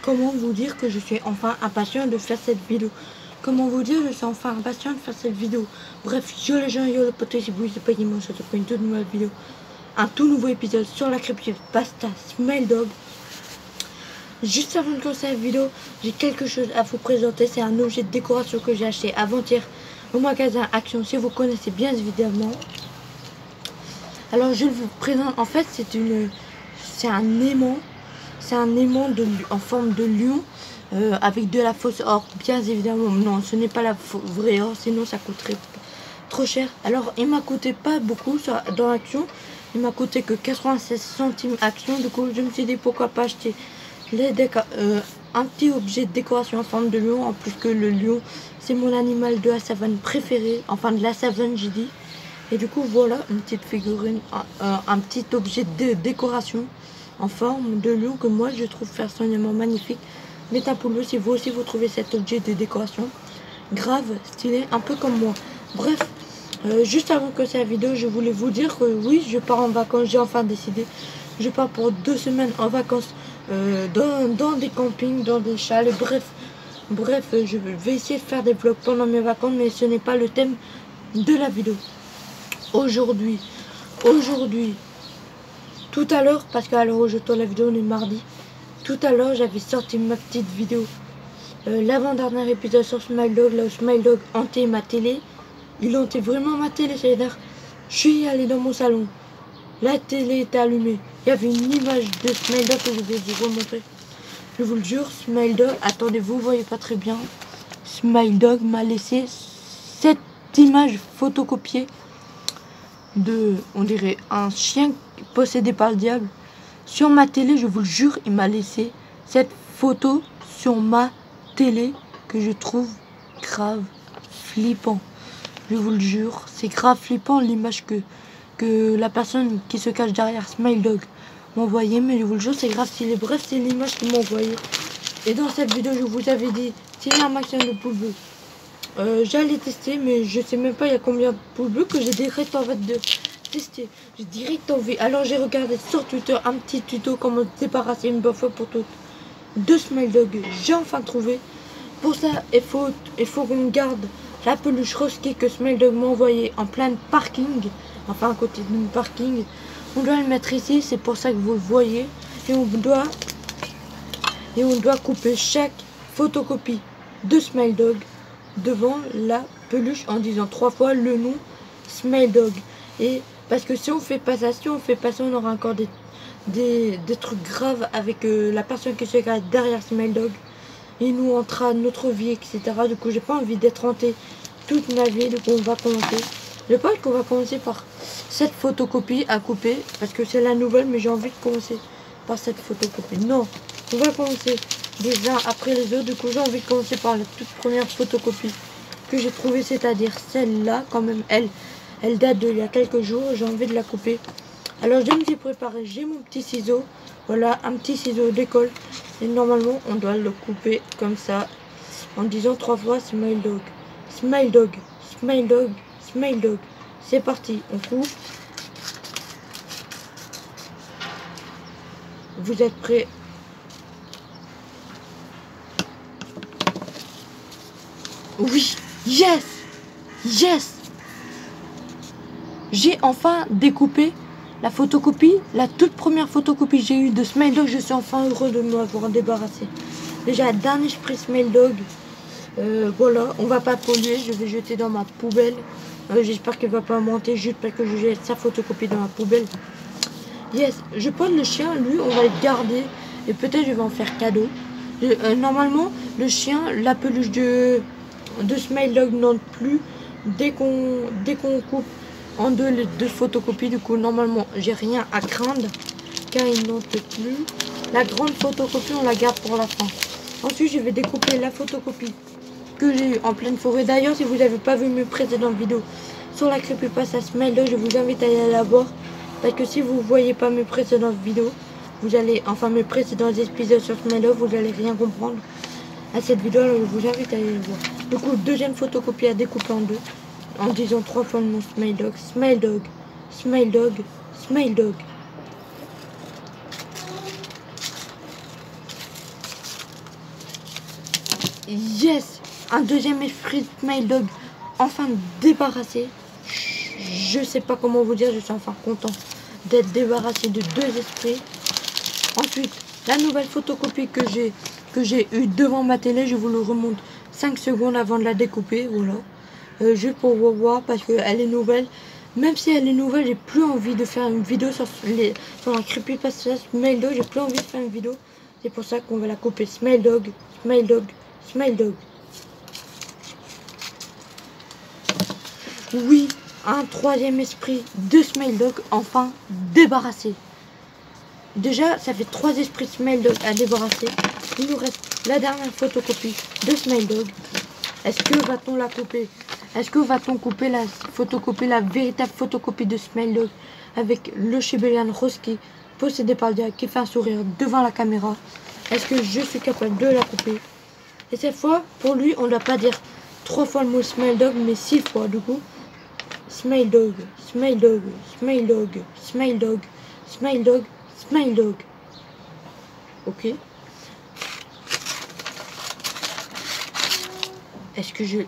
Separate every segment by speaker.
Speaker 1: comment vous dire que je suis enfin impatient de faire cette vidéo. Comment vous dire, je suis enfin impatient de faire cette vidéo. Bref, yo les gens, yo le pote, c'est Bouille, c'est pas dimanche, je te prends une toute nouvelle vidéo. Un tout nouveau épisode sur la creepypasta Smile Dog. Juste avant de commencer la vidéo, j'ai quelque chose à vous présenter. C'est un objet de décoration que j'ai acheté avant-hier au magasin Action, si vous connaissez bien évidemment. Alors je vous présente, en fait c'est un aimant. C'est un aimant en forme de lion avec de la fausse or, bien évidemment. Non, ce n'est pas la vraie or, sinon ça coûterait trop cher. Alors il m'a coûté pas beaucoup dans Action. Il m'a coûté que 96 centimes Action. Du coup je me suis dit pourquoi pas acheter un petit objet de décoration en forme de lion. En plus que le lion c'est mon animal de la savane préféré. Enfin de la savane j'ai dit. Et du coup voilà une petite figurine, un petit objet de décoration en forme de lion que moi je trouve personnellement magnifique. Mettez un pouce bleu si vous aussi vous trouvez cet objet de décoration grave stylé, un peu comme moi. Bref, juste avant que cette vidéo, je voulais vous dire que oui, je pars en vacances. J'ai enfin décidé. Je pars pour 2 semaines en vacances dans des campings, dans des chalets. Bref, je vais essayer de faire des vlogs pendant mes vacances, mais ce n'est pas le thème de la vidéo. Aujourd'hui, tout à l'heure, parce qu'à l'heure où je tourne la vidéo, on est mardi. Tout à l'heure, j'avais sorti ma petite vidéo. L'avant-dernier épisode sur Smile Dog, là où Smile Dog hantait ma télé. Il hantait vraiment ma télé, c'est-à-dire, je suis allé dans mon salon. La télé était allumée. Il y avait une image de Smile Dog que je vais vous remontrer. Je vous le jure, Smile Dog, attendez, vous voyez pas très bien. Smile Dog m'a laissé cette image photocopiée de, on dirait, un chien possédé par le diable. Sur ma télé, je vous le jure, il m'a laissé cette photo sur ma télé que je trouve grave flippant. Je vous le jure, c'est grave flippant l'image que la personne qui se cache derrière Smile Dog m'a envoyé, mais je vous le jure, c'est grave stylé. Bref, c'est l'image qu'il m'a envoyée. Et dans cette vidéo, je vous avais dit, s'il y a un maximum de pouces bleus, j'allais tester, mais je sais même pas il y a combien de pouces bleus que j'ai direct en fait de tester. J'ai direct envie. Alors j'ai regardé sur Twitter un petit tuto comment se débarrasser une bonne fois pour toutes de Smile Dog. J'ai enfin trouvé. Pour ça, il faut qu'on garde la peluche rosquée que Smile Dog m'a envoyée en plein parking. Enfin à côté de mon parking. On doit le mettre ici, c'est pour ça que vous le voyez. Et on doit couper chaque photocopie de Smile Dog devant la peluche en disant 3 fois le nom Smile Dog. Et parce que si on fait pas ça, on aura encore des trucs graves avec la personne qui se cache derrière Smile Dog. Et nous entra notre vie, etc. Du coup, j'ai pas envie d'être hanté toute ma vie. Du coup, on va commencer. Je pense qu'on va commencer par cette photocopie à couper parce que c'est la nouvelle, mais j'ai envie de commencer par cette photocopie. Non, on va commencer les uns après les autres. Du coup, j'ai envie de commencer par la toute première photocopie que j'ai trouvée, c'est-à-dire celle-là. Quand même, elle date d'il y a quelques jours. J'ai envie de la couper. Alors, je me suis préparé. J'ai mon petit ciseau. Voilà, un petit ciseau d'école. Et normalement, on doit le couper comme ça en disant 3 fois Smile Dog. Smile Dog, Smile Dog, Smile Dog. C'est parti, on coupe. Vous êtes prêts? Oui, yes, yes. J'ai enfin découpé la photocopie, la toute première photocopie que j'ai eue de Smile Dog. Je suis enfin heureux de m'avoir débarrassé. Déjà, dernier spray Smile Dog. Voilà, on va pas polluer, je vais jeter dans ma poubelle. J'espère qu'elle va pas monter juste parce que je jette sa photocopie dans ma poubelle. Yes, je pense le chien, lui, on va le garder. Et peut-être je vais en faire cadeau. Normalement, le chien, la peluche de Smile Dog n'entre plus dès qu'on coupe en deux les deux photocopies. Du coup, normalement, j'ai rien à craindre car il n'entre plus. La grande photocopie, on la garde pour la fin. Ensuite, je vais découper la photocopie que j'ai eu en pleine forêt. D'ailleurs, si vous n'avez pas vu mes précédentes vidéos sur la creepypasta Smile Dog, je vous invite à aller la voir. Parce que si vous ne voyez pas mes précédentes vidéos, vous allez, enfin mes précédents épisodes sur Smile Dog, vous n'allez rien comprendre à cette vidéo. Alors je vous invite à aller la voir. Du coup, deuxième photocopie à découper en deux, en disant 3 fois le nom Smile Dog, Smile Dog, Smile Dog, Smile Dog. Yes, un deuxième esprit de Smile Dog, enfin débarrassé. Je sais pas comment vous dire, je suis enfin content d'être débarrassé de deux esprits. Ensuite, la nouvelle photocopie que j'ai eue devant ma télé, je vous le remonte 5 secondes avant de la découper, voilà. Juste pour vous voir, parce qu'elle est nouvelle. Même si elle est nouvelle, j'ai plus envie de faire une vidéo sur la creepypasta Smile Dog, j'ai plus envie de faire une vidéo. C'est pour ça qu'on va la couper. Smile Dog, Smile Dog, Smile Dog. Oui, un troisième esprit de Smile Dog, enfin débarrassé. Déjà, ça fait 3 esprits Smile Dog à débarrasser. Il nous reste la dernière photocopie de Smile Dog. Est-ce que va-t-on la couper? Est-ce que va-t-on couper la photocopie, la véritable photocopie de Smile Dog avec le Shiberian Husky possédé par le diable qui fait un sourire devant la caméra? Est-ce que je suis capable de la couper? Et cette fois, pour lui, on ne doit pas dire 3 fois le mot Smile Dog, mais 6 fois du coup. Smile Dog, Smile Dog, Smile Dog, Smile Dog, Smile Dog, Smile Dog. Ok. Est-ce que je...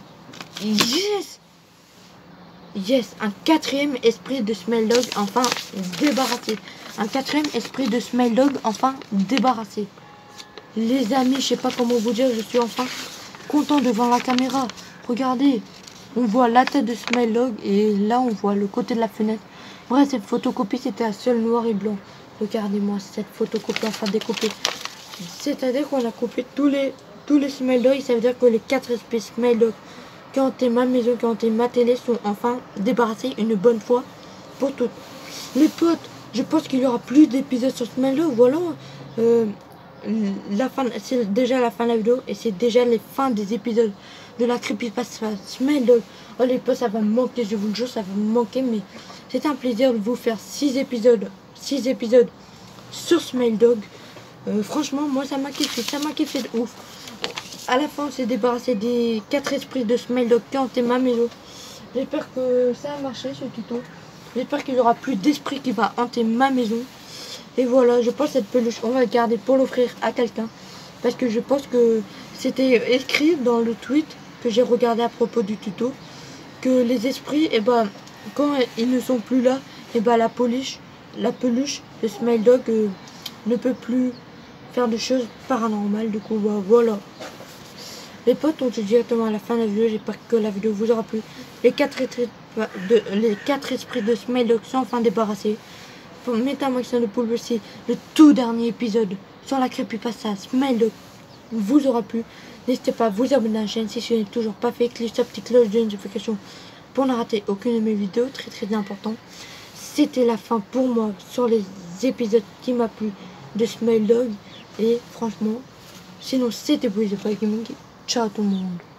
Speaker 1: Yes! Yes! Un quatrième esprit de Smile Dog enfin débarrassé. Un quatrième esprit de Smile Dog enfin débarrassé. Les amis, je sais pas comment vous dire, je suis enfin content devant la caméra. Regardez, on voit la tête de Smile Dog et là on voit le côté de la fenêtre. Bref, cette photocopie c'était la seule noir et blanc. Regardez-moi cette photocopie enfin découpée. C'est-à-dire qu'on a coupé tous les Smile Dog. Ça veut dire que les 4 espèces Smile Dog qui ont hanté ma maison, qui ont hanté ma télé sont enfin débarrassés une bonne fois pour toutes. Les potes, je pense qu'il y aura plus d'épisodes sur Smile Dog. Voilà. C'est déjà la fin de la vidéo et c'est déjà les fins des épisodes de la creepypasta Smile Dog. Oh les potes, ça va me manquer, je vous le jure, ça va me manquer, mais c'est un plaisir de vous faire 6 épisodes sur Smile Dog. Franchement, moi ça m'a kiffé de ouf. À la fin, on s'est débarrassé des 4 esprits de Smile Dog qui ont hanté ma maison. J'espère que ça a marché ce tuto. J'espère qu'il n'y aura plus d'esprit qui va hanter ma maison. Et voilà, je pense cette peluche, on va la garder pour l'offrir à quelqu'un. Parce que je pense que c'était écrit dans le tweet que j'ai regardé à propos du tuto. Que les esprits, et quand ils ne sont plus là, la peluche de Smile Dog ne peut plus faire de choses paranormales. Du coup, voilà. Les potes, on se dit directement à la fin de la vidéo. J'espère que la vidéo vous aura plu. Les 4 esprits de Smile Dog sont enfin débarrassés. Mettez un maximum de poules aussi. Le tout dernier épisode sur la creepypasta Smile Dog vous aura plu. N'hésitez pas à vous abonner à la chaîne si ce n'est toujours pas fait. Cliquez sur la petite cloche de notification pour ne rater aucune de mes vidéos. Très important. C'était la fin pour moi sur les épisodes qui m'a plu de Smile Dog. Et franchement, sinon c'était Boys of Gaming. Ciao tout le monde.